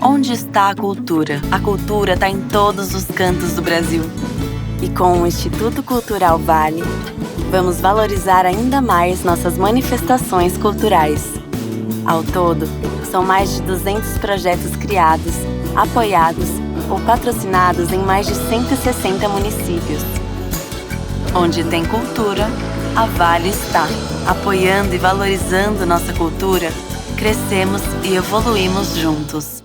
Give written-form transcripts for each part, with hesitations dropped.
Onde está a cultura? A cultura está em todos os cantos do Brasil. E com o Instituto Cultural Vale, vamos valorizar ainda mais nossas manifestações culturais. Ao todo, são mais de 200 projetos criados, apoiados ou patrocinados em mais de 160 municípios. Onde tem cultura, a Vale está. Apoiando e valorizando nossa cultura, crescemos e evoluímos juntos.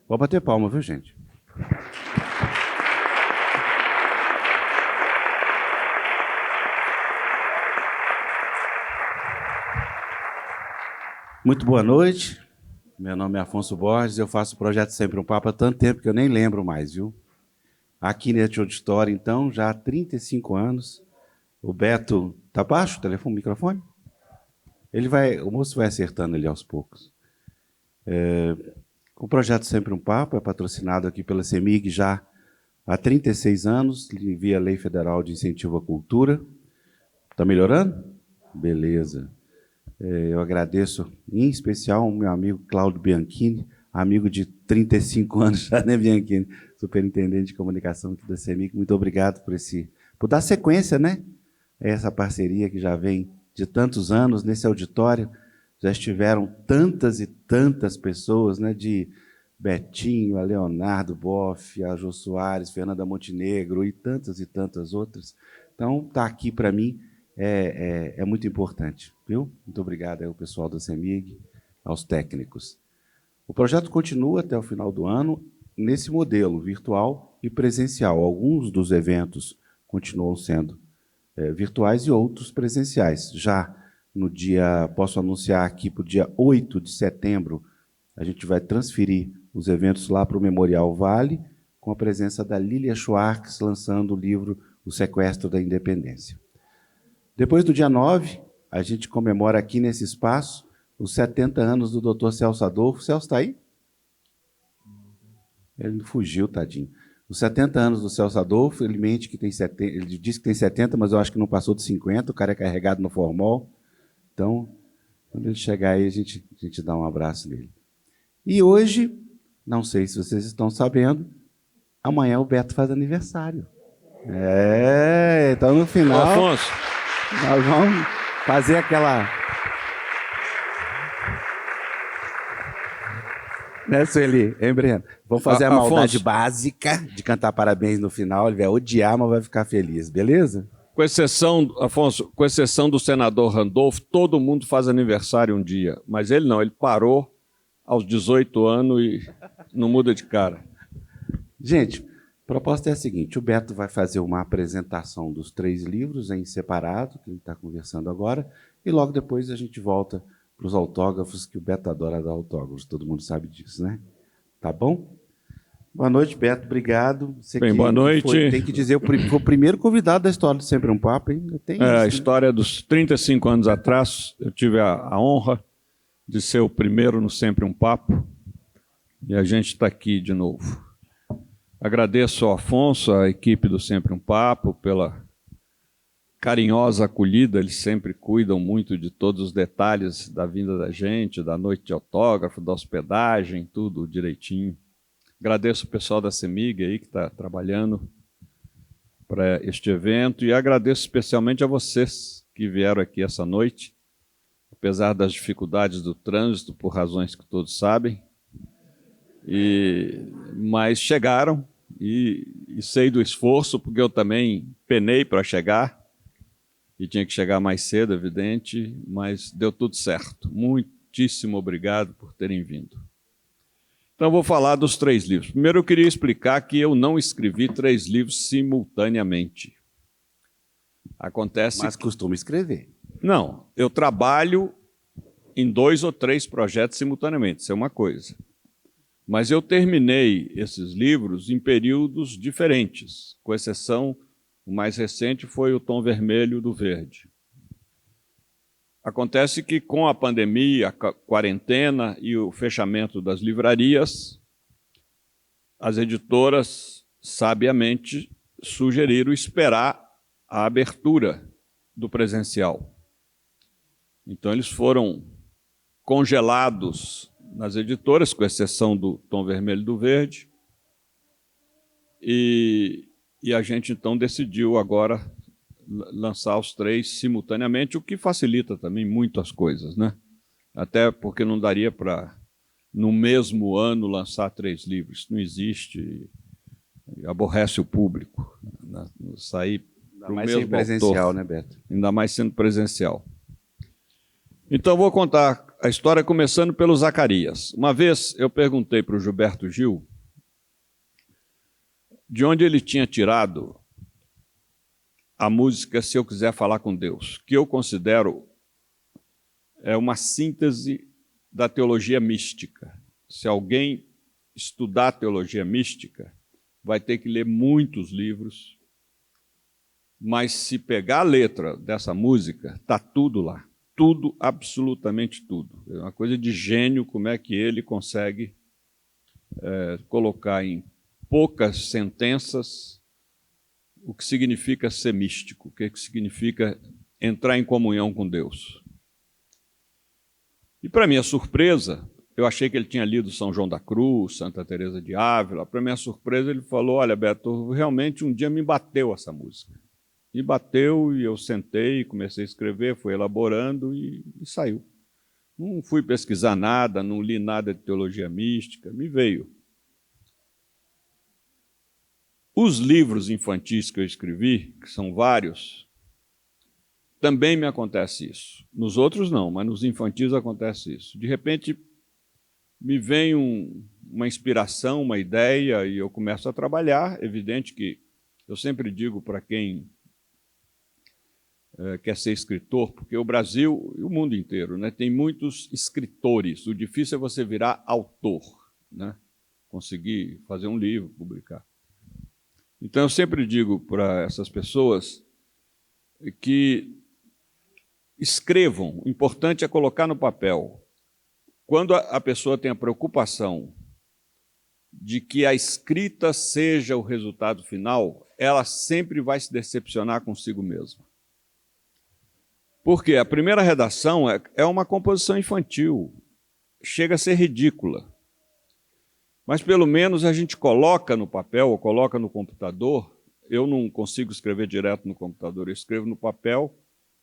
Vou bater palma, viu, gente? Muito boa noite. Meu nome é Afonso Borges, eu faço o projeto Sempre um Papo há tanto tempo que eu nem lembro mais, viu? Aqui neste auditório, então, já há 35 anos. O Beto... Está baixo o telefone, o microfone? O moço vai acertando ele aos poucos. O projeto Sempre um Papo é patrocinado aqui pela CEMIG já há 36 anos, via Lei Federal de Incentivo à Cultura. Está melhorando? Beleza. Eu agradeço, em especial, o meu amigo Cláudio Bianchini, amigo de 35 anos já, né, Bianchini? Superintendente de comunicação aqui da CEMIG. Muito obrigado por dar sequência, né, a essa parceria que já vem de tantos anos nesse auditório. Já estiveram tantas e tantas pessoas, né, de Betinho, a Leonardo Boff, a Jô Soares, Fernanda Montenegro e tantas outras. Então, estar aqui, para mim, é muito importante, viu? Muito obrigado ao pessoal da CEMIG, aos técnicos. O projeto continua até o final do ano nesse modelo virtual e presencial. Alguns dos eventos continuam sendo virtuais e outros presenciais. Já no dia, posso anunciar aqui, para o dia 8 de setembro, a gente vai transferir os eventos lá para o Memorial Vale, com a presença da Lilia Schwartz, lançando o livro O Sequestro da Independência. Depois do dia 9, a gente comemora aqui nesse espaço os 70 anos do Dr. Celso Adolfo. Celso está aí? Ele fugiu, tadinho. Os 70 anos do Celso Adolfo, ele mente que tem 70, ele diz que tem 70, mas eu acho que não passou de 50, o cara é carregado no formol. Então, quando ele chegar aí, a gente dá um abraço nele. E hoje, não sei se vocês estão sabendo, amanhã o Beto faz aniversário. Então no final... Afonso, nós vamos fazer aquela... Né, Sueli? Hein, Breno? Vamos fazer a maldade básica de cantar parabéns no final. Ele vai odiar, mas vai ficar feliz, beleza? com exceção, Afonso, com exceção do senador Randolfo, todo mundo faz aniversário um dia. Mas ele não, ele parou aos 18 anos e não muda de cara. Gente, a proposta é a seguinte, o Beto vai fazer uma apresentação dos 3 livros em separado, que ele está conversando agora, e logo depois a gente volta para os autógrafos, que o Beto adora dar autógrafos, todo mundo sabe disso, né? Tá bom? Boa noite, Beto, obrigado. Você Bem, boa noite. Tem que dizer, foi o primeiro convidado da história do Sempre um Papo, hein? A história dos 35 anos atrás, eu tive a honra de ser o primeiro no Sempre um Papo, e a gente está aqui de novo. Agradeço ao Afonso, à equipe do Sempre um Papo, pela carinhosa acolhida. Eles sempre cuidam muito de todos os detalhes da vinda da gente, da noite de autógrafo, da hospedagem, tudo direitinho. Agradeço o pessoal da CEMIG aí que está trabalhando para este evento e agradeço especialmente a vocês que vieram aqui essa noite, apesar das dificuldades do trânsito, por razões que todos sabem, mas chegaram e sei do esforço, porque eu também penei para chegar e tinha que chegar mais cedo, evidente, mas deu tudo certo. Muitíssimo obrigado por terem vindo. Então, vou falar dos 3 livros. Primeiro, eu queria explicar que eu não escrevi 3 livros simultaneamente. Acontece... Mas costuma escrever. Não, eu trabalho em 2 ou 3 projetos simultaneamente, isso é uma coisa. Mas eu terminei esses livros em períodos diferentes, com exceção O mais recente foi O Tom Vermelho do Verde. Acontece que, com a pandemia, a quarentena e o fechamento das livrarias, as editoras, sabiamente, sugeriram esperar a abertura do presencial. Então, eles foram congelados nas editoras, com exceção do Tom Vermelho do Verde, e a gente, então, decidiu agora lançar os 3 simultaneamente, o que facilita também muito as coisas, né? Até porque não daria para, no mesmo ano, lançar 3 livros. Não existe, aborrece o público, né? Sair para o mesmo sendo presencial, autor, né, Beto? ainda mais sendo presencial. Então, vou contar a história começando pelo Zacarias. Uma vez eu perguntei para o Gilberto Gil de onde ele tinha tirado a música Se Eu Quiser Falar com Deus, que eu considero uma síntese da teologia mística. Se alguém estudar teologia mística, vai ter que ler muitos livros, mas se pegar a letra dessa música, está tudo lá. Tudo, absolutamente tudo. É uma coisa de gênio como é que ele consegue colocar em poucas sentenças o que significa ser místico, o que significa entrar em comunhão com Deus. E, para minha surpresa, eu achei que ele tinha lido São João da Cruz, Santa Teresa de Ávila. Para minha surpresa, ele falou: olha, Beto, realmente um dia me bateu essa música. Me bateu e eu sentei, comecei a escrever, fui elaborando e saiu. Não fui pesquisar nada, não li nada de teologia mística, me veio. Os livros infantis que eu escrevi, que são vários, também me acontece isso. Nos outros não, mas nos infantis acontece isso. De repente, me vem uma inspiração, uma ideia, e eu começo a trabalhar. Evidente que eu sempre digo para quem quer ser escritor, porque o Brasil e o mundo inteiro, né, tem muitos escritores. O difícil é você virar autor, né, conseguir fazer um livro, publicar. Então, eu sempre digo para essas pessoas que escrevam. O importante é colocar no papel. Quando a pessoa tem a preocupação de que a escrita seja o resultado final, ela sempre vai se decepcionar consigo mesma. Porque a primeira redação é uma composição infantil, chega a ser ridícula. Mas, pelo menos, a gente coloca no papel ou coloca no computador. Eu não consigo escrever direto no computador, eu escrevo no papel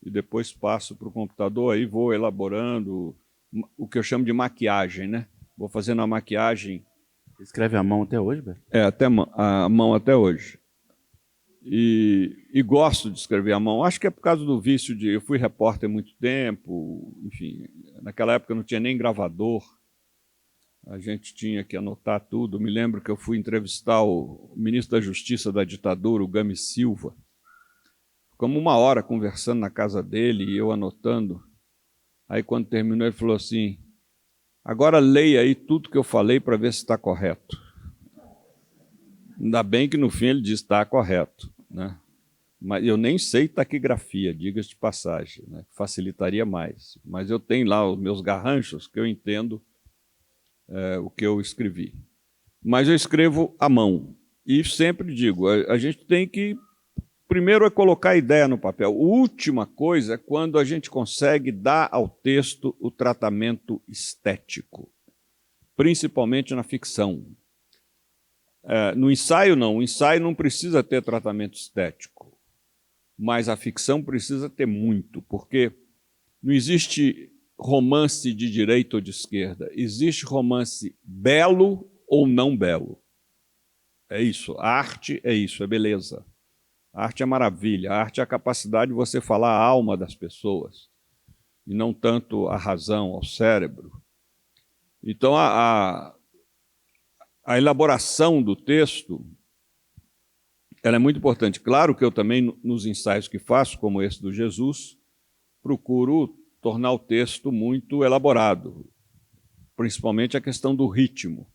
e depois passo para o computador, aí vou elaborando o que eu chamo de maquiagem, né? Vou fazendo a maquiagem. Você escreve à mão até hoje, Beto? A mão até hoje. E gosto de escrever à mão. Acho que é por causa do vício de... Eu fui repórter há muito tempo, enfim, naquela época não tinha nem gravador, a gente tinha que anotar tudo. Me lembro que eu fui entrevistar o ministro da Justiça da ditadura, o Gami Silva. Ficamos 1 hora conversando na casa dele e eu anotando. Aí, quando terminou, ele falou assim: agora leia aí tudo que eu falei para ver se está correto. Ainda bem que no fim ele disse: está correto, né? Mas eu nem sei taquigrafia, diga-se de passagem, né? Facilitaria mais. Mas eu tenho lá os meus garranchos que eu entendo o que eu escrevi. Mas eu escrevo à mão. E sempre digo, a gente tem que... Primeiro é colocar a ideia no papel. A última coisa é quando a gente consegue dar ao texto o tratamento estético, principalmente na ficção. No ensaio, não. O ensaio não precisa ter tratamento estético, mas a ficção precisa ter muito, porque não existe romance de direita ou de esquerda. Existe romance belo ou não belo. É isso. A arte é isso, é beleza. A arte é maravilha. A arte é a capacidade de você falar a alma das pessoas, e não tanto a razão, ao cérebro. Então, a elaboração do texto ela é muito importante. Claro que eu também, nos ensaios que faço, como esse do Jesus, procuro tornar o texto muito elaborado, principalmente a questão do ritmo.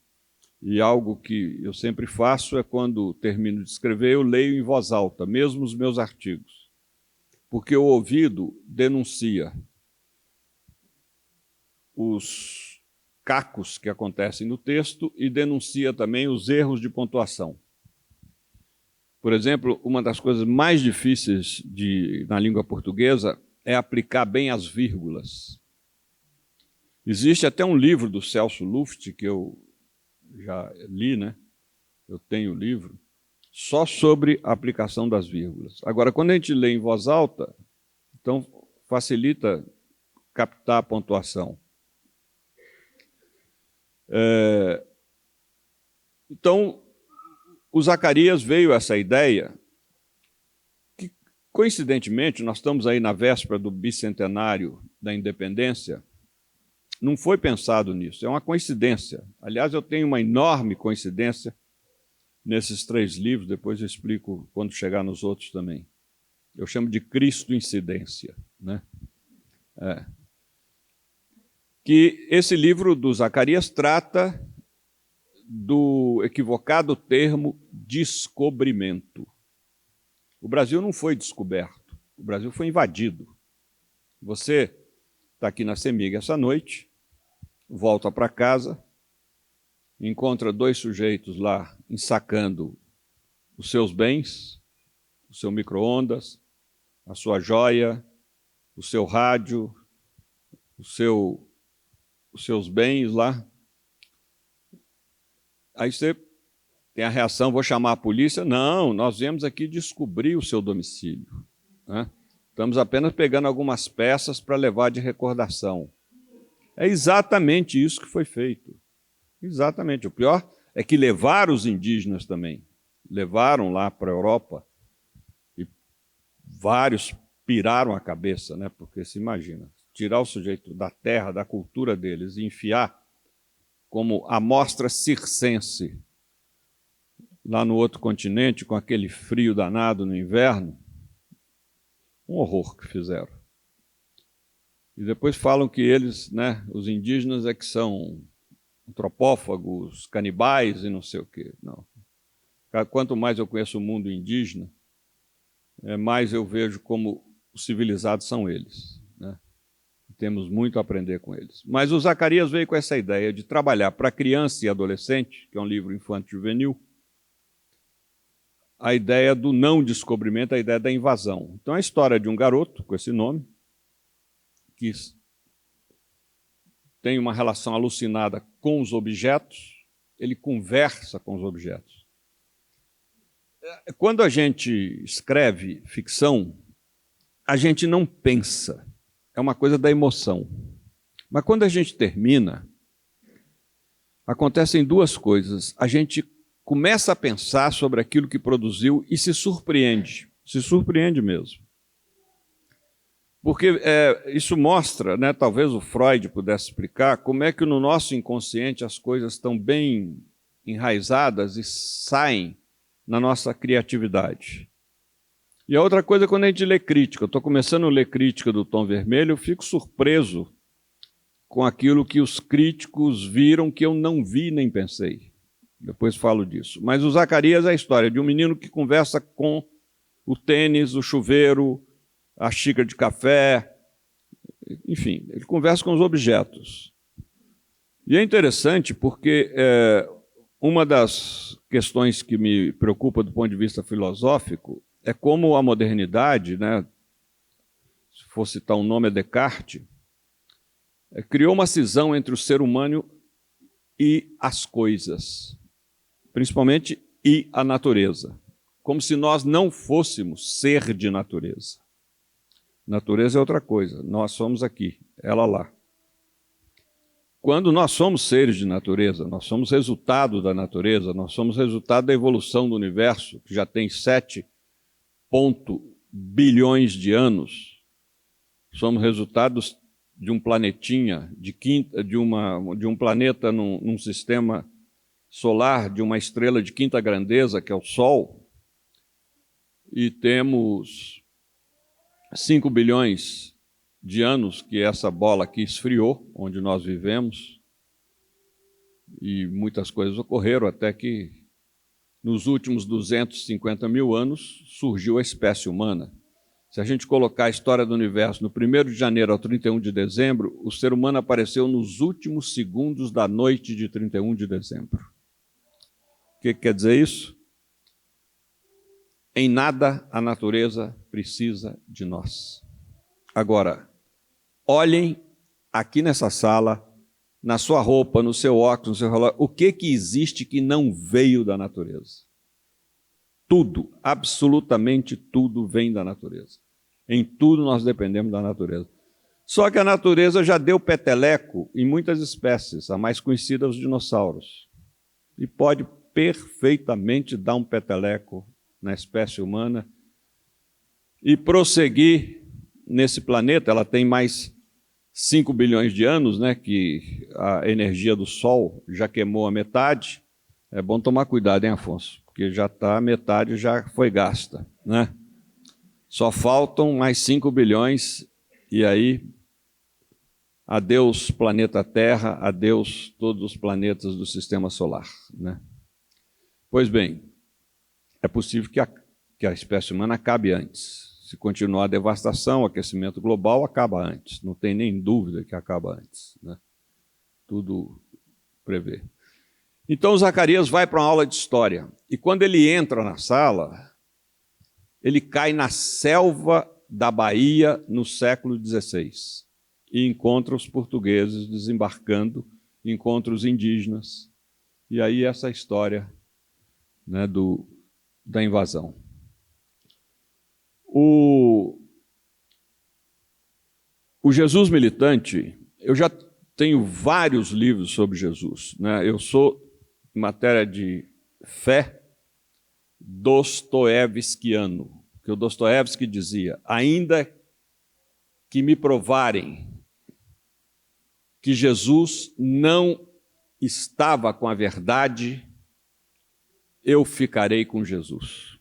E algo que eu sempre faço é, quando termino de escrever, eu leio em voz alta, mesmo os meus artigos. Porque o ouvido denuncia os cacos que acontecem no texto e denuncia também os erros de pontuação. Por exemplo, uma das coisas mais difíceis na língua portuguesa é aplicar bem as vírgulas. Existe até um livro do Celso Luft, que eu já li, né? Eu tenho o livro, só sobre a aplicação das vírgulas. Agora, quando a gente lê em voz alta, então facilita captar a pontuação. Então, o Zacarias veio essa ideia, que, coincidentemente, nós estamos aí na véspera do bicentenário da independência, não foi pensado nisso, é uma coincidência. Aliás, eu tenho uma enorme coincidência nesses 3 livros, depois eu explico quando chegar nos outros também. Eu chamo de Cristo-incidência, né? Que esse livro do Zacarias trata do equivocado termo descobrimento. O Brasil não foi descoberto, o Brasil foi invadido. Você está aqui na CEMIG essa noite, volta para casa, encontra 2 sujeitos lá ensacando os seus bens, o seu micro-ondas, a sua joia, o seu rádio, os seus bens lá. Aí você tem a reação, vou chamar a polícia. Não, nós viemos aqui descobrir o seu domicílio, né? Estamos apenas pegando algumas peças para levar de recordação. É exatamente isso que foi feito. Exatamente. O pior é que levaram os indígenas também. Levaram lá para a Europa e vários piraram a cabeça, né? Porque se imagina, tirar o sujeito da terra, da cultura deles e enfiar como amostra circense lá no outro continente, com aquele frio danado no inverno, um horror que fizeram. E depois falam que eles, né, os indígenas é que são antropófagos, canibais e não sei o quê. Não. Quanto mais eu conheço o mundo indígena, mais eu vejo como os civilizados são eles, né? Temos muito a aprender com eles. Mas o Zacarias veio com essa ideia de trabalhar para criança e adolescente, que é um livro infanto-juvenil, a ideia do não descobrimento, a ideia da invasão. Então, é a história de um garoto com esse nome, que tem uma relação alucinada com os objetos, ele conversa com os objetos. Quando a gente escreve ficção, a gente não pensa, é uma coisa da emoção. Mas quando a gente termina, acontecem 2 coisas. A gente começa a pensar sobre aquilo que produziu e se surpreende mesmo. Porque isso mostra, né, talvez o Freud pudesse explicar, como é que no nosso inconsciente as coisas estão bem enraizadas e saem na nossa criatividade. E a outra coisa é quando a gente lê crítica. Eu estou começando a ler crítica do Tom Vermelho, eu fico surpreso com aquilo que os críticos viram que eu não vi nem pensei. Depois falo disso. Mas o Zacarias é a história de um menino que conversa com o tênis, o chuveiro, a xícara de café, enfim, ele conversa com os objetos. E é interessante porque uma das questões que me preocupa do ponto de vista filosófico é como a modernidade, né, se for citar um nome é Descartes, criou uma cisão entre o ser humano e as coisas, principalmente e a natureza, como se nós não fôssemos ser de natureza. Natureza é outra coisa, nós somos aqui, ela lá. Quando nós somos seres de natureza, nós somos resultado da natureza, nós somos resultado da evolução do universo, que já tem 7 bilhões de anos. Somos resultados de um planetinha, de um planeta num sistema solar, de uma estrela de quinta grandeza, que é o Sol, e temos 5 bilhões de anos que essa bola aqui esfriou, onde nós vivemos. e muitas coisas ocorreram até que, nos últimos 250 mil anos, surgiu a espécie humana. Se a gente colocar a história do universo no 1º de janeiro ao 31 de dezembro, o ser humano apareceu nos últimos segundos da noite de 31 de dezembro. O que quer dizer isso? Em nada a natureza precisa de nós. Agora, olhem aqui nessa sala, na sua roupa, no seu óculos, no seu relógio, o que existe que não veio da natureza? Tudo, absolutamente tudo vem da natureza. Em tudo nós dependemos da natureza. Só que a natureza já deu peteleco em muitas espécies, a mais conhecida os dinossauros. E pode perfeitamente dar um peteleco na espécie humana e prosseguir nesse planeta. Ela tem mais 5 bilhões de anos, né, que a energia do Sol já queimou a metade. É bom tomar cuidado, hein, Afonso? Porque já está, metade já foi gasta, né? Só faltam mais 5 bilhões e aí adeus planeta Terra, adeus todos os planetas do Sistema Solar, né? Pois bem, é possível que a espécie humana acabe antes. Se continuar a devastação, o aquecimento global, acaba antes. Não tem nem dúvida que acaba antes, né? Tudo prevê. Então, Zacarias vai para uma aula de história. E quando ele entra na sala, ele cai na selva da Bahia no século XVI. E encontra os portugueses desembarcando, encontra os indígenas. E aí essa história, né, da invasão. O Jesus militante, eu já tenho vários livros sobre Jesus, né? Eu sou, em matéria de fé, dostoiévskiano, que o Dostoiévski dizia: ainda que me provarem que Jesus não estava com a verdade, eu ficarei com Jesus,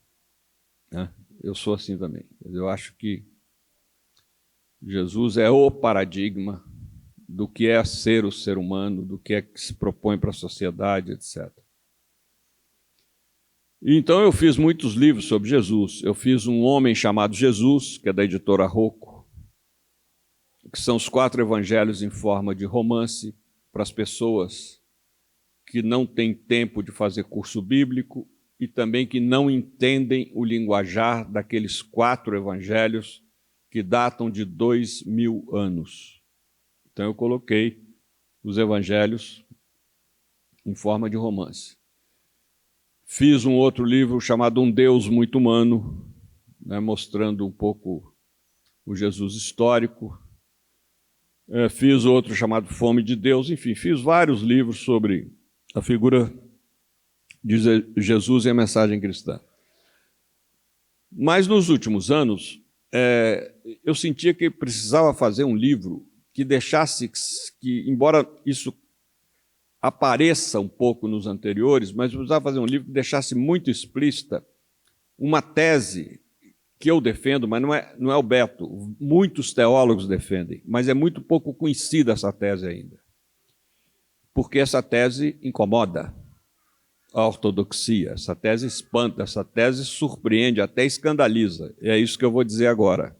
né? Eu sou assim também. Eu acho que Jesus é o paradigma do que é ser o ser humano, do que é que se propõe para a sociedade, etc. Então eu fiz muitos livros sobre Jesus. Eu fiz Um Homem Chamado Jesus, que é da editora Rocco, que são os 4 evangelhos em forma de romance para as pessoas que não têm tempo de fazer curso bíblico e também que não entendem o linguajar daqueles 4 evangelhos que datam de 2000 anos. Então eu coloquei os evangelhos em forma de romance. Fiz um outro livro chamado Um Deus Muito Humano, né, mostrando um pouco o Jesus histórico. Fiz outro chamado Fome de Deus. Enfim, fiz vários livros sobre a figura de Jesus e a mensagem cristã. Mas nos últimos anos, eu sentia que precisava fazer um livro que deixasse, que embora isso apareça um pouco nos anteriores, mas precisava fazer um livro que deixasse muito explícita uma tese que eu defendo, mas não é o Beto, muitos teólogos defendem, mas é muito pouco conhecida essa tese ainda. Porque essa tese incomoda a ortodoxia, essa tese espanta, essa tese surpreende, até escandaliza. E é isso que eu vou dizer agora.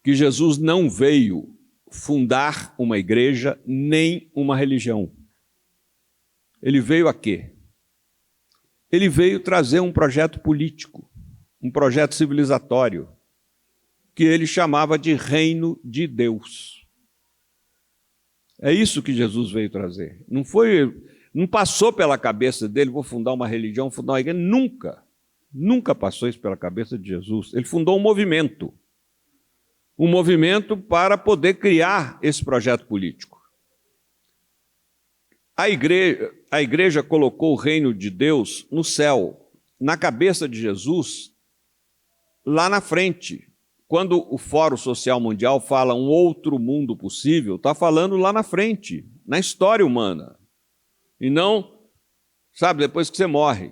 Que Jesus não veio fundar uma igreja nem uma religião. Ele veio a quê? Ele veio trazer um projeto político, um projeto civilizatório, que ele chamava de Reino de Deus. É isso que Jesus veio trazer. Não passou pela cabeça dele, vou fundar uma religião, fundar uma igreja. Nunca passou isso pela cabeça de Jesus. Ele fundou um movimento para poder criar esse projeto político. A igreja colocou o reino de Deus no céu, na cabeça de Jesus, lá na frente. Quando o Fórum Social Mundial fala um outro mundo possível, está falando lá na frente, na história humana. E não, sabe, depois que você morre.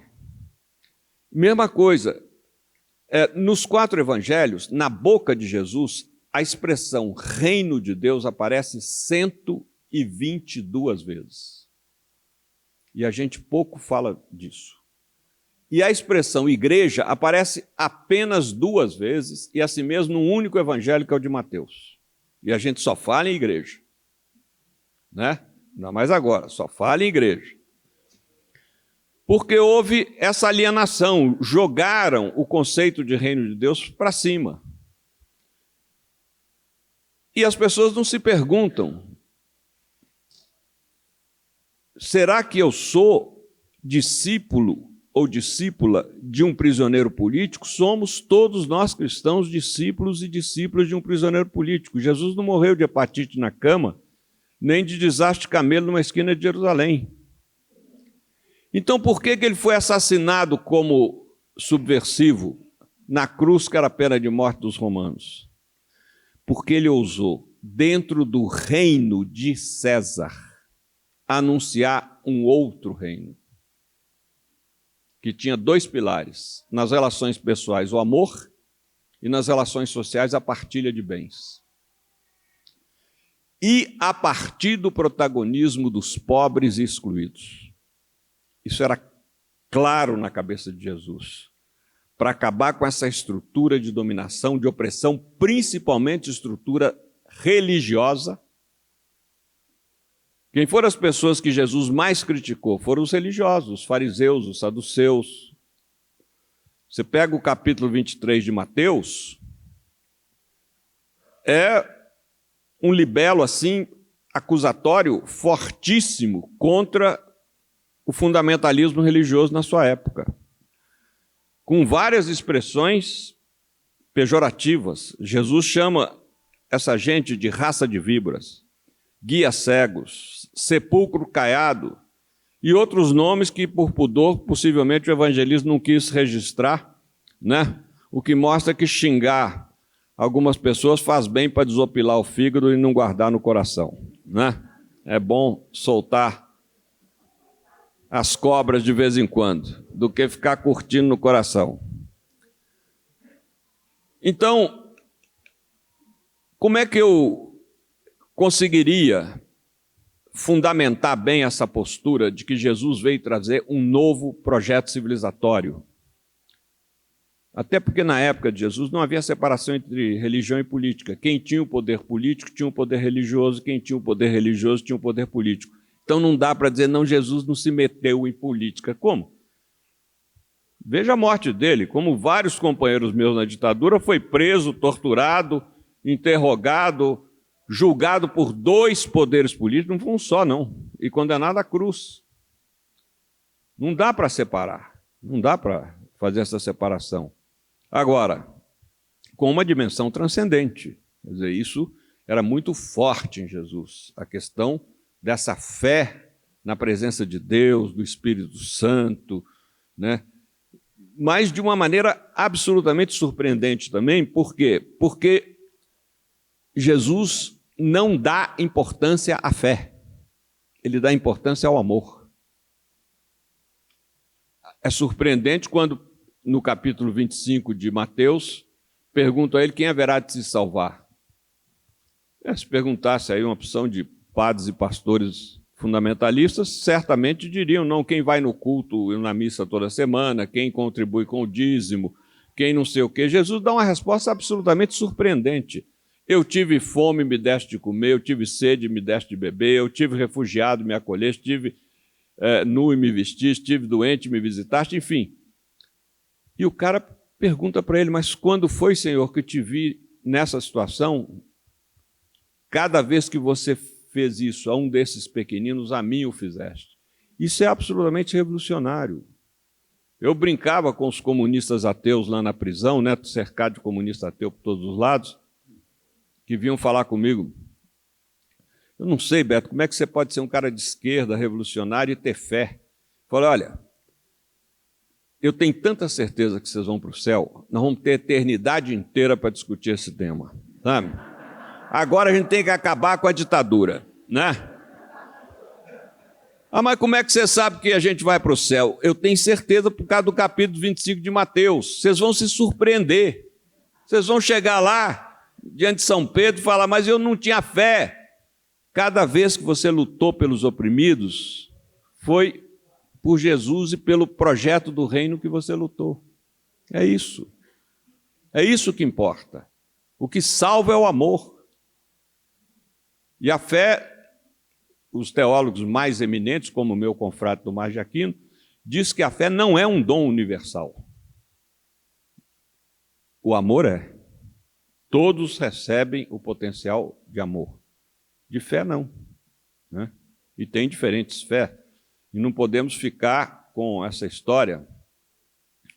Mesma coisa, nos 4 evangelhos, na boca de Jesus, a expressão reino de Deus aparece 122 vezes. E a gente pouco fala disso. E a expressão igreja aparece apenas 2 vezes, e assim mesmo num único evangelho, que é o de Mateus. E a gente só fala em igreja. Né? Não mais agora, só fala em igreja. Porque houve essa alienação, jogaram o conceito de reino de Deus para cima. E as pessoas não se perguntam, será que eu sou discípulo ou discípula de um prisioneiro político? Somos todos nós cristãos discípulos e discípulas de um prisioneiro político. Jesus não morreu de hepatite na cama, nem de desastre de camelo numa esquina de Jerusalém. Então, por que ele foi assassinado como subversivo na cruz, que era a pena de morte dos romanos? Porque ele ousou, dentro do reino de César, anunciar um outro reino, que tinha 2 pilares: nas relações pessoais, o amor, e nas relações sociais, a partilha de bens. E a partir do protagonismo dos pobres e excluídos. Isso era claro na cabeça de Jesus, para acabar com essa estrutura de dominação, de opressão, principalmente estrutura religiosa. Quem foram as pessoas que Jesus mais criticou? Foram os religiosos, os fariseus, os saduceus. Você pega o capítulo 23 de Mateus, é um libelo assim, acusatório fortíssimo contra o fundamentalismo religioso na sua época, com várias expressões pejorativas. Jesus chama essa gente de raça de víboras, guias cegos, sepulcro caiado e outros nomes que, por pudor, possivelmente o evangelista não quis registrar, né? O que mostra que xingar algumas pessoas faz bem para desopilar o fígado e não guardar no coração, né? É bom soltar as cobras de vez em quando, do que ficar curtindo no coração. Então, como é que eu conseguiria fundamentar bem essa postura de que Jesus veio trazer um novo projeto civilizatório? Até porque na época de Jesus não havia separação entre religião e política. Quem tinha o poder político tinha o poder religioso, quem tinha o poder religioso tinha o poder político. Então não dá para dizer, não, Jesus não se meteu em política. Como? Veja a morte dele, como vários companheiros meus na ditadura, foi preso, torturado, interrogado, julgado por 2 poderes políticos, não foi um só não, e condenado à cruz. Não dá para separar, não dá para fazer essa separação. Agora, com uma dimensão transcendente, quer dizer, isso era muito forte em Jesus, a questão dessa fé na presença de Deus, do Espírito Santo, né? Mas de uma maneira absolutamente surpreendente também. Por quê? Porque Jesus não dá importância à fé, ele dá importância ao amor. É surpreendente quando, no capítulo 25 de Mateus, perguntam a ele quem haverá de se salvar. Se perguntasse aí uma opção de padres e pastores fundamentalistas, certamente diriam, não, quem vai no culto e na missa toda semana, quem contribui com o dízimo, quem não sei o quê. Jesus dá uma resposta absolutamente surpreendente. Eu tive fome, me deste de comer, eu tive sede, me deste de beber, eu tive refugiado, me acolheste, estive nu e me vestiste, estive doente, me visitaste, enfim. E o cara pergunta para ele, mas quando foi, Senhor, que te vi nessa situação? Cada vez que você fez isso a um desses pequeninos, a mim o fizeste. Isso é absolutamente revolucionário. Eu brincava com os comunistas ateus lá na prisão, né, cercado de comunista ateu por todos os lados, que vinham falar comigo. Eu não sei, Beto, como é que você pode ser um cara de esquerda, revolucionário e ter fé? Falei, olha, eu tenho tanta certeza que vocês vão para o céu, nós vamos ter a eternidade inteira para discutir esse tema, sabe? Agora a gente tem que acabar com a ditadura, né? Ah, mas como é que você sabe que a gente vai para o céu? Eu tenho certeza por causa do capítulo 25 de Mateus. Vocês vão se surpreender. Vocês vão chegar lá, diante de São Pedro, e falar, mas eu não tinha fé. Cada vez que você lutou pelos oprimidos, foi por Jesus e pelo projeto do reino que você lutou. É isso. É isso que importa. O que salva é o amor. E a fé, os teólogos mais eminentes, como o meu confrade Tomás de Aquino, diz que a fé não é um dom universal. O amor é. Todos recebem o potencial de amor. De fé, não. Né? E tem diferentes fé. E não podemos ficar com essa história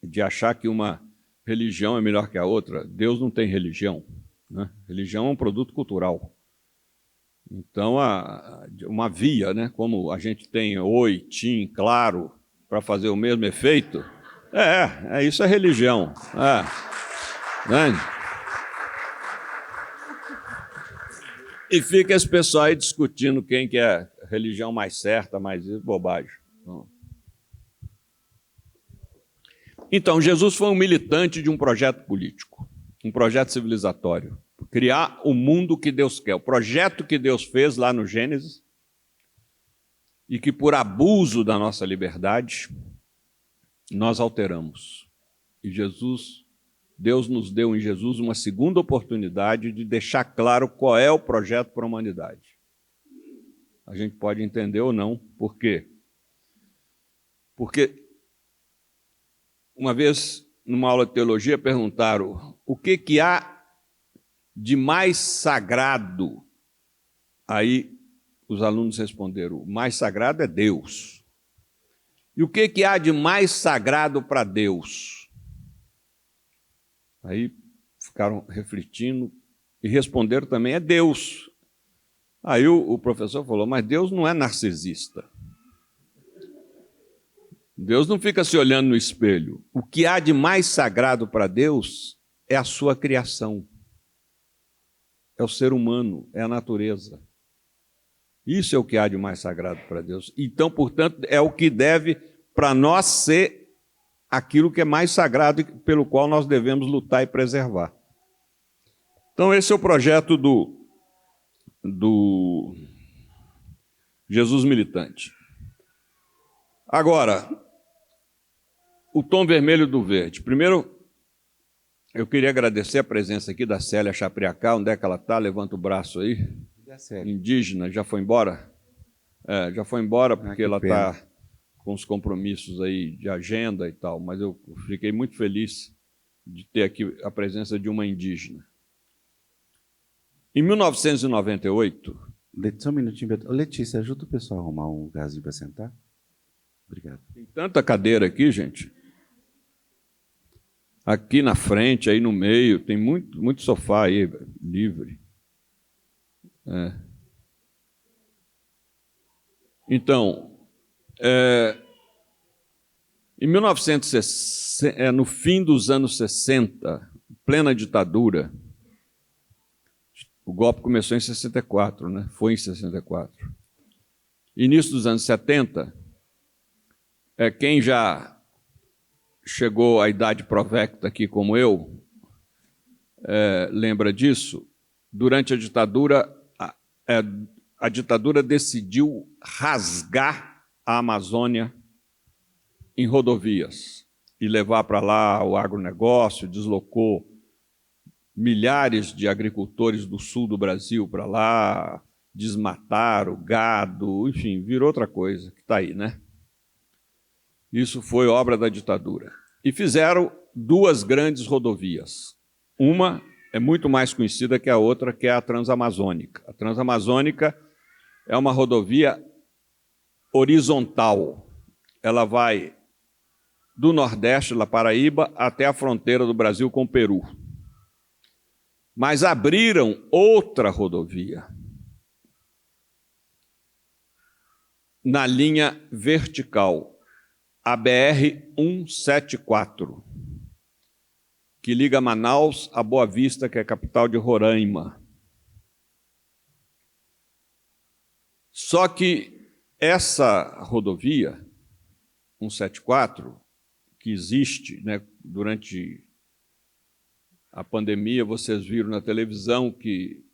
de achar que uma religião é melhor que a outra. Deus não tem religião. Né? Religião é um produto cultural. Então, uma via, né? Como a gente tem oi, tim, claro, para fazer o mesmo efeito, isso é religião. Né? E fica esse pessoal aí discutindo quem que é a religião mais certa, mais bobagem. Então, Jesus foi um militante de um projeto político, um projeto civilizatório. Criar o mundo que Deus quer, o projeto que Deus fez lá no Gênesis, e que por abuso da nossa liberdade, nós alteramos. E Deus nos deu em Jesus uma segunda oportunidade de deixar claro qual é o projeto para a humanidade. A gente pode entender ou não, por quê? Porque uma vez, numa aula de teologia, perguntaram o que há de mais sagrado. Aí os alunos responderam, o mais sagrado é Deus. E o que há de mais sagrado para Deus? Aí ficaram refletindo e responderam também, é Deus. Aí o professor falou, mas Deus não é narcisista. Deus não fica se olhando no espelho. O que há de mais sagrado para Deus é a sua criação. É o ser humano, é a natureza. Isso é o que há de mais sagrado para Deus. Então, portanto, é o que deve para nós ser aquilo que é mais sagrado e pelo qual nós devemos lutar e preservar. Então, esse é o projeto do Jesus militante. Agora, o tom vermelho do verde. Primeiro, eu queria agradecer a presença aqui da Célia Chapriacá. Onde é que ela está? Levanta o braço aí. Indígena, já foi embora? Já foi embora porque ela está com os compromissos aí de agenda e tal, mas eu fiquei muito feliz de ter aqui a presença de uma indígena. Em 1998... Só um minutinho, Letícia, ajuda o pessoal a arrumar um lugarzinho para sentar? Obrigado. Tem tanta cadeira aqui, gente. Aqui na frente, aí no meio, tem muito sofá aí, livre. Então, em 1960, no fim dos anos 60, plena ditadura, o golpe começou em 64, né? Foi em 64. Início dos anos 70, quem já chegou à idade provecta aqui como eu, lembra disso, durante a ditadura, a ditadura decidiu rasgar a Amazônia em rodovias e levar para lá o agronegócio, deslocou milhares de agricultores do sul do Brasil para lá, desmataram o gado, enfim, virou outra coisa que está aí, né? Isso foi obra da ditadura. E fizeram duas grandes rodovias. Uma é muito mais conhecida que a outra, que é a Transamazônica. A Transamazônica é uma rodovia horizontal. Ela vai do Nordeste, da Paraíba, até a fronteira do Brasil com o Peru. Mas abriram outra rodovia na linha vertical, a BR-174, que liga Manaus a Boa Vista, que é a capital de Roraima. Só que essa rodovia, 174, que existe, né, durante a pandemia, vocês viram na televisão que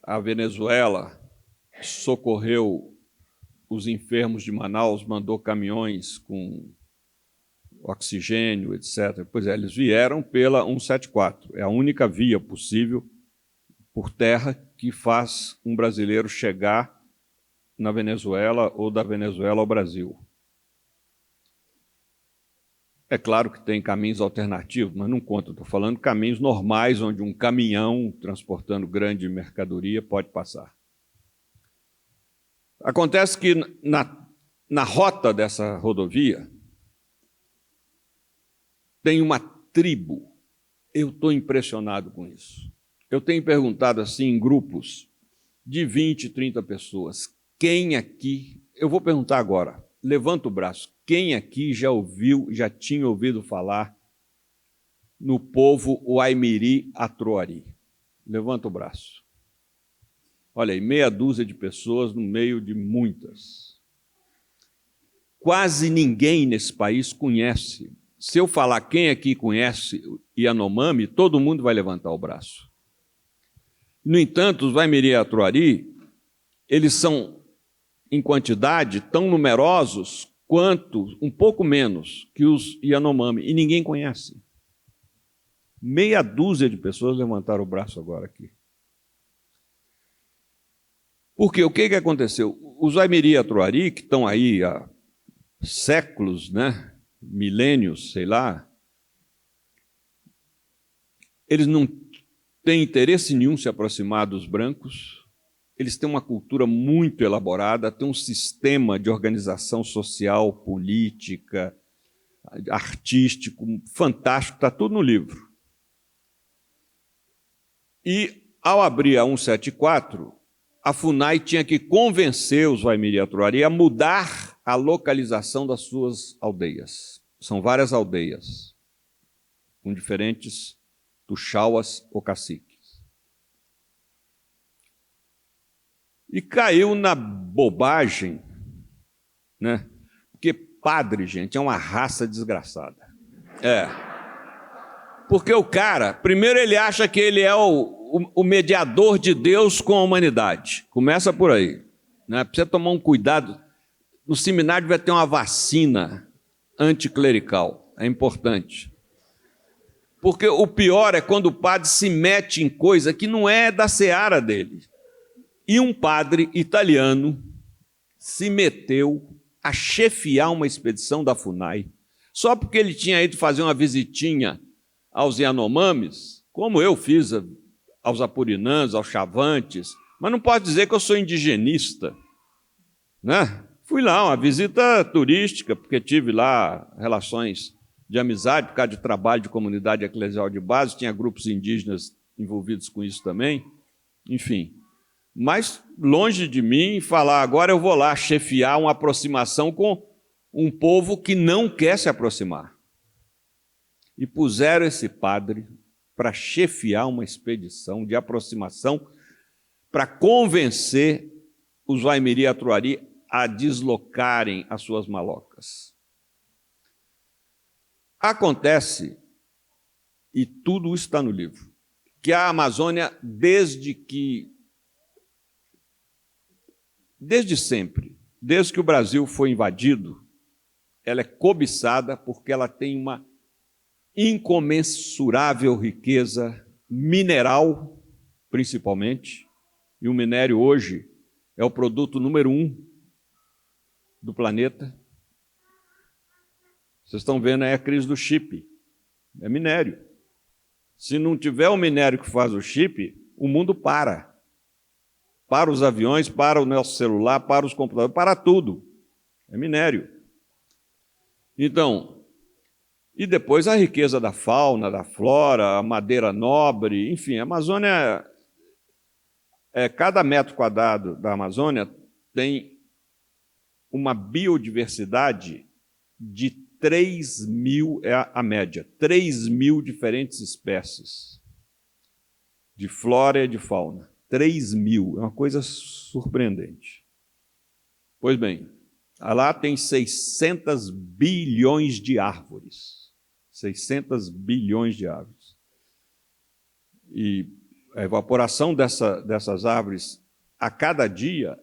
a Venezuela socorreu os enfermos de Manaus, mandou caminhões com oxigênio, etc. Pois é, eles vieram pela 174. É a única via possível por terra que faz um brasileiro chegar na Venezuela ou da Venezuela ao Brasil. É claro que tem caminhos alternativos, mas não conta. Estou falando caminhos normais, onde um caminhão transportando grande mercadoria pode passar. Acontece que na rota dessa rodovia tem uma tribo. Eu estou impressionado com isso. Eu tenho perguntado assim em grupos de 20, 30 pessoas. Quem aqui... Eu vou perguntar agora. Levanta o braço. Quem aqui já tinha ouvido falar no povo Waimiri Atruari? Levanta o braço. Olha aí, meia dúzia de pessoas no meio de muitas. Quase ninguém nesse país conhece. Se eu falar quem aqui conhece Yanomami, todo mundo vai levantar o braço. No entanto, os Waimiri Atruari, eles são, em quantidade, tão numerosos quanto, um pouco menos, que os Yanomami, e ninguém conhece. Meia dúzia de pessoas levantaram o braço agora aqui. Porque o que aconteceu? Os Waimiri Atruari, que estão aí há séculos, né, milênios, sei lá, eles não têm interesse nenhum em se aproximar dos brancos, eles têm uma cultura muito elaborada, têm um sistema de organização social, política, artístico, fantástico, está tudo no livro. E, ao abrir a 174, a FUNAI tinha que convencer os Waimiri Atruari a mudar a localização das suas aldeias. São várias aldeias, com diferentes tuxauas ou caciques. E caiu na bobagem, né? Porque padre, gente, é uma raça desgraçada. Porque o cara, primeiro ele acha que ele é o mediador de Deus com a humanidade. Começa por aí, né? Precisa tomar um cuidado. No seminário vai ter uma vacina anticlerical, é importante. Porque o pior é quando o padre se mete em coisa que não é da seara dele. E um padre italiano se meteu a chefiar uma expedição da FUNAI, só porque ele tinha ido fazer uma visitinha aos Yanomamis, como eu fiz aos Apurinãs, aos Chavantes, mas não pode dizer que eu sou indigenista, né? Fui lá, uma visita turística, porque tive lá relações de amizade, por causa de trabalho de comunidade eclesial de base, tinha grupos indígenas envolvidos com isso também, enfim. Mas longe de mim falar, agora eu vou lá chefiar uma aproximação com um povo que não quer se aproximar. E puseram esse padre para chefiar uma expedição de aproximação para convencer os Waimiri Atruari a deslocarem as suas malocas. Acontece, e tudo isso está no livro, que a Amazônia, desde sempre, desde que o Brasil foi invadido, ela é cobiçada porque ela tem uma incomensurável riqueza mineral, principalmente, e o minério hoje é o produto número 1 do planeta. Vocês estão vendo aí a crise do chip, é minério. Se não tiver o minério que faz o chip, o mundo para. Para os aviões, para o nosso celular, para os computadores, para tudo. É minério. Então, e depois a riqueza da fauna, da flora, a madeira nobre, enfim, a Amazônia, cada metro quadrado da Amazônia tem uma biodiversidade de 3.000, é a média, 3.000 diferentes espécies de flora e de fauna. 3.000, é uma coisa surpreendente. Pois bem, lá tem 600 bilhões de árvores. 600 bilhões de árvores. E a evaporação dessas árvores, a cada dia,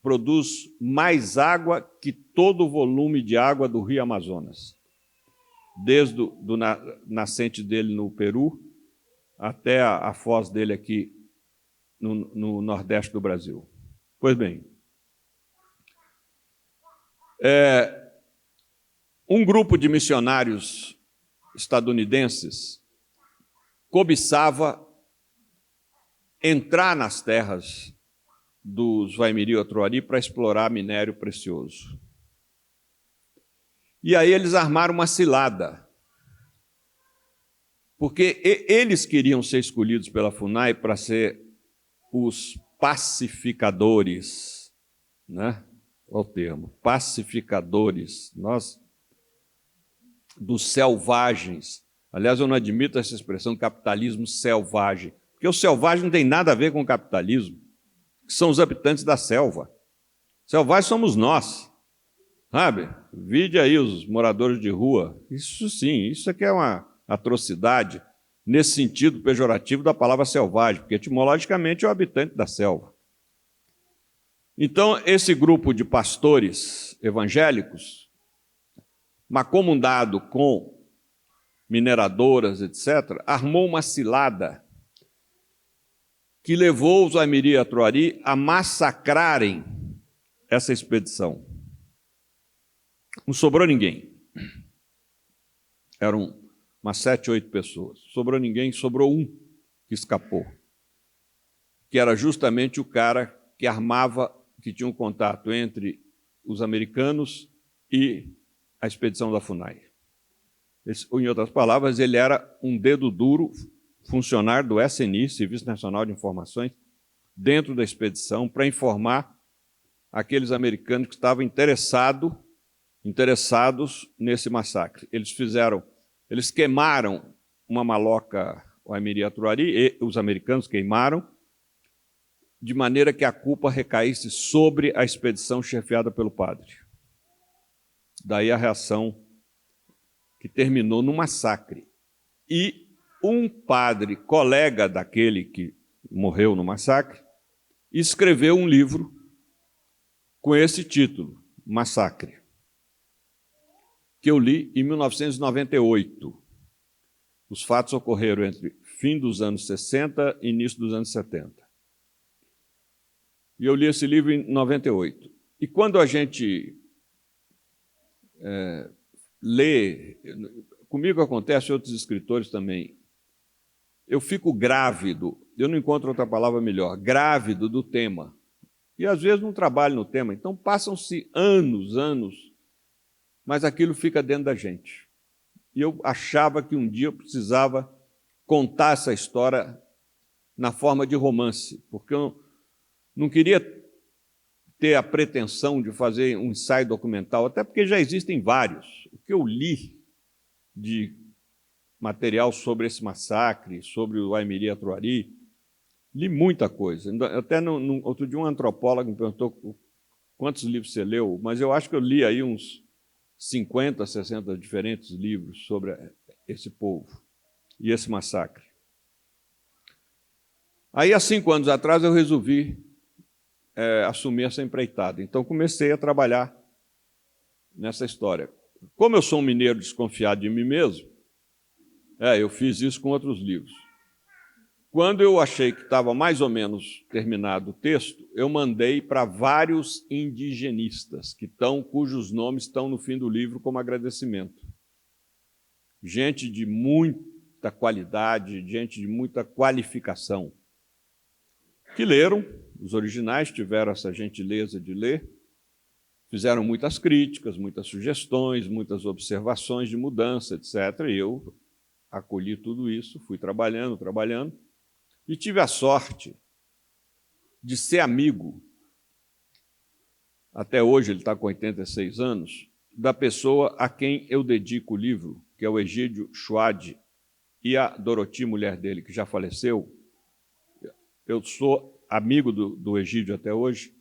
produz mais água que todo o volume de água do Rio Amazonas, desde a nascente dele no Peru até a foz dele aqui no Nordeste do Brasil. Pois bem, um grupo de missionários estadunidenses cobiçava entrar nas terras dos Waimiri-Otroari para explorar minério precioso. E aí eles armaram uma cilada, porque eles queriam ser escolhidos pela FUNAI para ser os pacificadores, né? Olha o termo, pacificadores, dos selvagens. Aliás, eu não admito essa expressão capitalismo selvagem, porque o selvagem não tem nada a ver com o capitalismo, que são os habitantes da selva. Selvagens somos nós, sabe? Vide aí os moradores de rua. Isso sim, isso aqui é uma atrocidade, nesse sentido pejorativo da palavra selvagem, porque etimologicamente é o habitante da selva. Então, esse grupo de pastores evangélicos, macomundado com mineradoras, etc., armou uma cilada que levou os Waimiri-Otroari a massacrarem essa expedição. Não sobrou ninguém. Eram umas 7, 8 pessoas. Sobrou ninguém, sobrou um que escapou, que era justamente o cara que armava, que tinha um contato entre os americanos e a expedição da FUNAI. Em outras palavras, ele era um dedo duro, funcionário do SNI, Serviço Nacional de Informações, dentro da expedição, para informar aqueles americanos que estavam interessados nesse massacre. Eles queimaram uma maloca Waimiri-Otroari, os americanos queimaram, de maneira que a culpa recaísse sobre a expedição chefiada pelo padre. Daí a reação que terminou no massacre. E um padre, colega daquele que morreu no massacre, escreveu um livro com esse título, Massacre, que eu li em 1998. Os fatos ocorreram entre fim dos anos 60 e início dos anos 70. E eu li esse livro em 98. E quando a gente lê, comigo acontece, outros escritores também, eu fico grávido, eu não encontro outra palavra melhor, grávido do tema. E às vezes não trabalho no tema, então passam-se anos, mas aquilo fica dentro da gente. E eu achava que um dia eu precisava contar essa história na forma de romance, porque eu não queria ter a pretensão de fazer um ensaio documental, até porque já existem vários. O que eu li de material sobre esse massacre, sobre o Waimiri-Otroari, li muita coisa. Até outro dia um antropólogo me perguntou quantos livros você leu, mas eu acho que eu li aí uns 50, 60 diferentes livros sobre esse povo e esse massacre. Aí, há 5 anos atrás, eu resolvi assumir essa empreitada. Então, comecei a trabalhar nessa história. Como eu sou um mineiro desconfiado de mim mesmo, eu fiz isso com outros livros. Quando eu achei que estava mais ou menos terminado o texto, eu mandei para vários indigenistas, cujos nomes estão no fim do livro como agradecimento. Gente de muita qualidade, gente de muita qualificação, que leram, os originais tiveram essa gentileza de ler, fizeram muitas críticas, muitas sugestões, muitas observações de mudança, etc. E eu acolhi tudo isso, fui trabalhando, e tive a sorte de ser amigo, até hoje ele está com 86 anos, da pessoa a quem eu dedico o livro, que é o Egídio Chouad, e a Doroti, mulher dele, que já faleceu. Eu sou amigo do Egídio até hoje,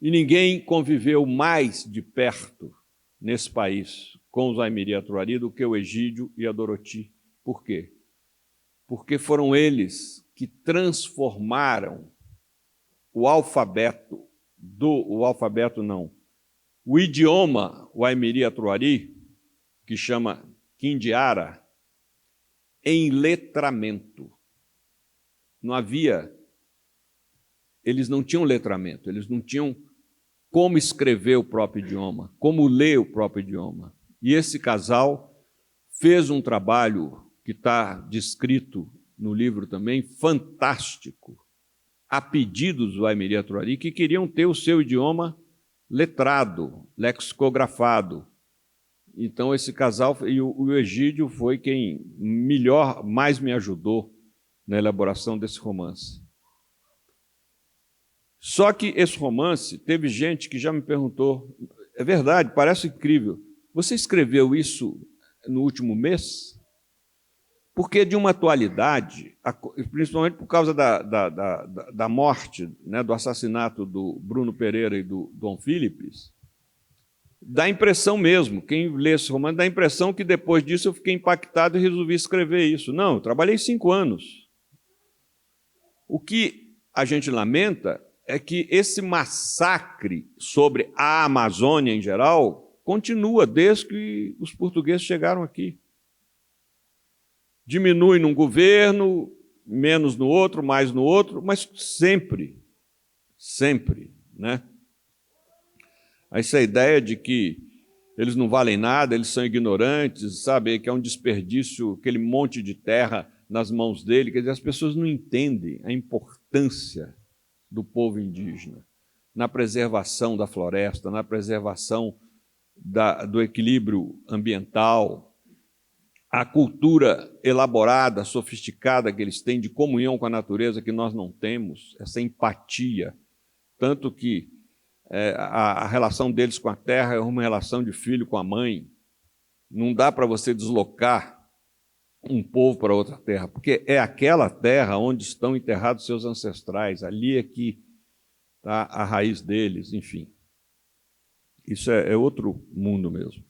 e ninguém conviveu mais de perto nesse país com os Waimiri-Otroari do que o Egídio e a Doroti. Por quê? Porque foram eles que transformaram o alfabeto o alfabeto não, o idioma Waimiri Atuari, que chama Quindiara, em letramento. Não havia, eles não tinham letramento, eles não tinham como escrever o próprio idioma, como ler o próprio idioma. E esse casal fez um trabalho que está descrito no livro também, fantástico, a pedidos do Waimiri Atuari, que queriam ter o seu idioma letrado, lexicografado. Então, esse casal, e o Egídio foi quem mais me ajudou na elaboração desse romance. Só que esse romance, teve gente que já me perguntou, é verdade, parece incrível, você escreveu isso no último mês? Porque de uma atualidade, principalmente por causa da morte, né, do assassinato do Bruno Pereira e do Dom Philips, dá impressão mesmo, quem lê esse romance, dá a impressão que depois disso eu fiquei impactado e resolvi escrever isso. Não, eu trabalhei 5 anos. O que a gente lamenta é que esse massacre sobre a Amazônia em geral continua desde que os portugueses chegaram aqui. Diminui num governo, menos no outro, mais no outro, mas sempre, né? Essa ideia de que eles não valem nada, eles são ignorantes, sabe, que é um desperdício, aquele monte de terra nas mãos dele, quer dizer, as pessoas não entendem a importância do povo indígena na preservação da floresta, na preservação do equilíbrio ambiental, a cultura elaborada, sofisticada que eles têm de comunhão com a natureza que nós não temos, essa empatia, tanto que a relação deles com a terra é uma relação de filho com a mãe. Não dá para você deslocar um povo para outra terra, porque é aquela terra onde estão enterrados seus ancestrais, ali é que está a raiz deles, enfim. Isso é outro mundo mesmo.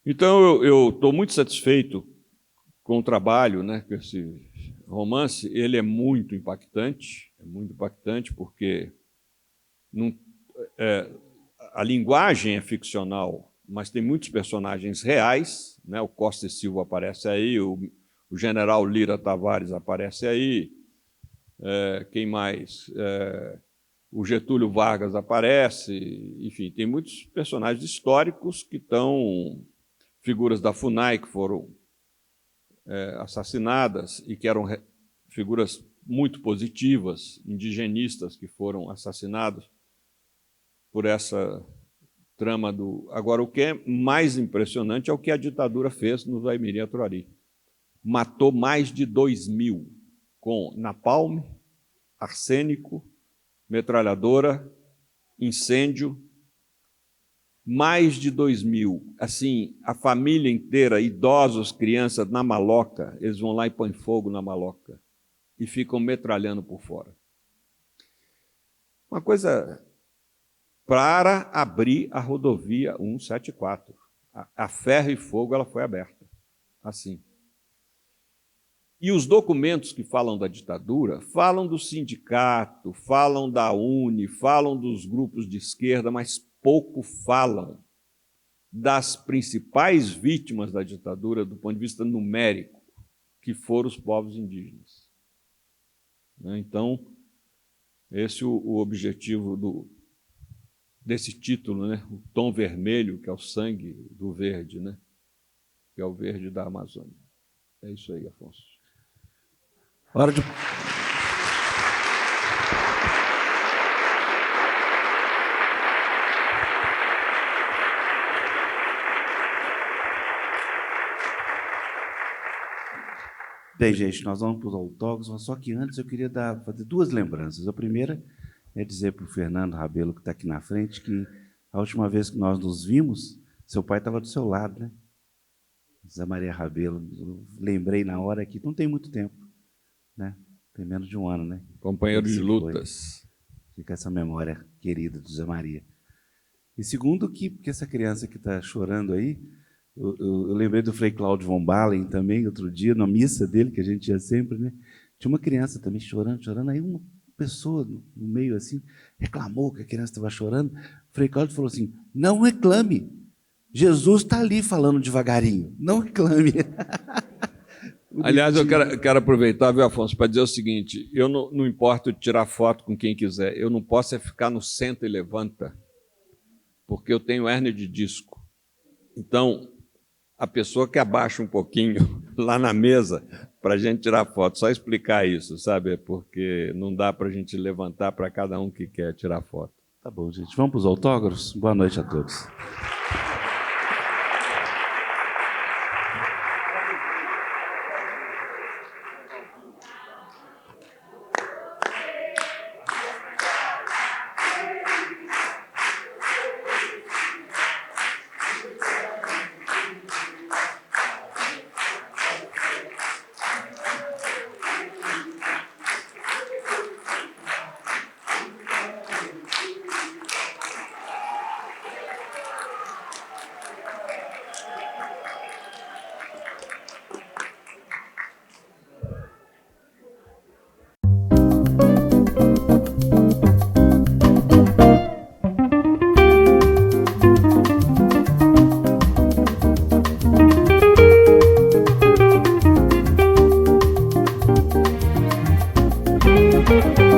Então, eu estou muito satisfeito com o trabalho, né, com esse romance. Ele é muito impactante porque a linguagem é ficcional, mas tem muitos personagens reais, né? O Costa e Silva aparece aí, o general Lira Tavares aparece aí, quem mais? O Getúlio Vargas aparece, enfim, tem muitos personagens históricos que estão, figuras da FUNAI que foram assassinadas e que eram figuras muito positivas, indigenistas que foram assassinados por essa trama do... Agora, o que é mais impressionante é o que a ditadura fez no Waimiri Atuari. Matou mais de 2.000 com napalm, arsênico, metralhadora, incêndio, mais de 2.000. Assim, a família inteira, idosos, crianças, na maloca, eles vão lá e põem fogo na maloca e ficam metralhando por fora. Uma coisa para abrir a rodovia 174. A ferro e fogo ela foi aberta, assim. E os documentos que falam da ditadura falam do sindicato, falam da UNE, falam dos grupos de esquerda, mas pouco falam das principais vítimas da ditadura do ponto de vista numérico, que foram os povos indígenas. Então, esse é o objetivo desse título, né? O tom vermelho, que é o sangue do verde, né? Que é o verde da Amazônia. É isso aí, Afonso. Hora de... Bem, gente, nós vamos para os autógrafos, só que antes eu queria fazer 2 lembranças. A primeira é dizer para o Fernando Rabelo, que está aqui na frente, que a última vez que nós nos vimos, seu pai estava do seu lado, né? Zé Maria Rabelo. Eu lembrei na hora que não tem muito tempo, né? Tem menos de 1 ano, né? Companheiro de lutas. Fica essa memória querida do Zé Maria. E segundo, porque essa criança que está chorando aí, eu lembrei do Frei Cláudio von Balen também, outro dia, na missa dele, que a gente ia sempre, né? Tinha uma criança também chorando, aí pessoa no meio assim reclamou que a criança estava chorando. Frei Cláudio falou assim: não reclame, Jesus está ali falando devagarinho, não reclame. Aliás, eu quero aproveitar, viu, Afonso, para dizer o seguinte: eu não importo de tirar foto com quem quiser, eu não posso ficar no senta e levanta, porque eu tenho hérnia de disco. Então, a pessoa que abaixa um pouquinho lá na mesa para a gente tirar foto, só explicar isso, sabe? Porque não dá para a gente levantar para cada um que quer tirar foto. Tá bom, gente. Vamos para os autógrafos? Boa noite a todos. Música